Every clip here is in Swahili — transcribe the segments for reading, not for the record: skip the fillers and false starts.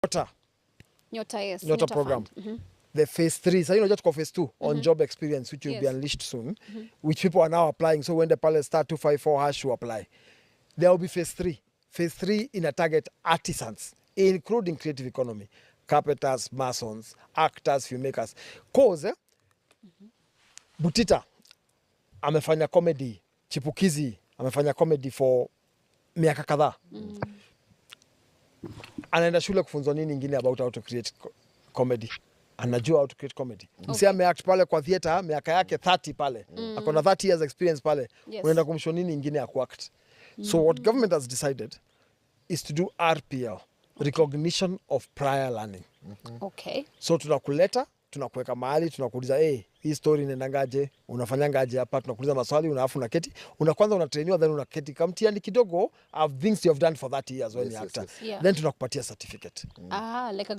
Nyota. Nyota, yes. Nyota program. The phase 3. So you know, just go phase 2 on job experience, which will be unleashed soon, which people are now applying. So when the palace start 254 hash to apply, there will be phase 3. Phase 3 in a target artisans, including creative economy, carpenters, masons, actors, filmmakers. Cause Butita amefanya comedy, chipukizi amefanya comedy for miaka kadhaa. Anaenda shule kufunzwa nini ingine about how to create comedy. Anajua how to create comedy. Msi ameact pale kwa theater miaka yake 30 pale. Akona 30 years experience pale. Unaenda kumshow nini ingine ya kuact. So what government has decided is to do RPL, recognition of prior learning. Okay. So tunakuleta, tunakuweka mahali, tunakuuliza hii story inaendangaje, unafanyangaje hapa, tunakuuliza maswali, unaafu unaketi, kwanza unatrainiwa, then unaketi kamtiani kidogo of things you have done for 30 years when you actor. Yeah. Then tunakupatia certificate. Like a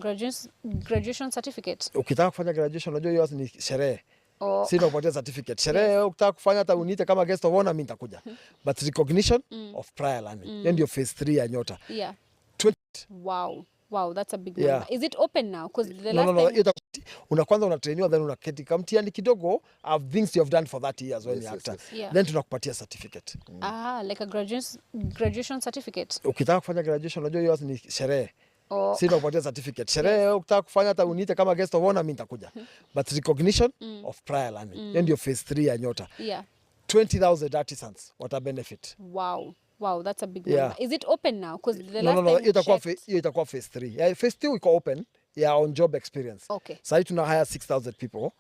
graduation certificate. Ukitaka kufanya graduation, unajua hiyo ni sherehe. Si tunakupatia certificate. Sherehe ukitaka kufanya hata uniite kama guest of honor, mimi nitakuja. But recognition of prior learning. Hiyo ndio phase 3 ya Nyota. Yeah. 20. Wow, that's a big number. Is it open now? Because the last time kwanza unatrainiwa, then unaketi kamtiani kidogo of things you have done for 30 years when you actor. Then tunakupatia certificate. Like a graduation certificate. Ukitaka kufanya graduation, unajua hiyo ni sherehe. Si tunakupatia certificate. Sherehe ukitaka kufanya hata uniite kama guest of honor, mimi nitakuja. But recognition of prior learning. Hiyo ndio phase 3 ya Nyota. 20,000 artisans what a benefit. Wow, that's a big number. Is it open now? Because the last time hiyo itakuwa phase 3. Yeah, phase 2 iko open on job experience. Okay. Sasa tuna hire 6,000 people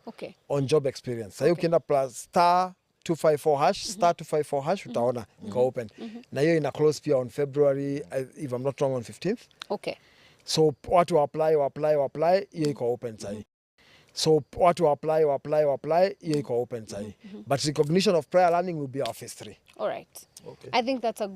on job experience. Sasa ukienda plus star 254 hash, star 254 hash, utaona iko open. Na hiyo ina close pia on February, if I'm not wrong, on 15th. Okay. So watu apply, hiyo iko open sasa. So watu apply, hiyo iko open sasa. But recognition of prior learning will be our phase 3. All right. Okay. I think that's a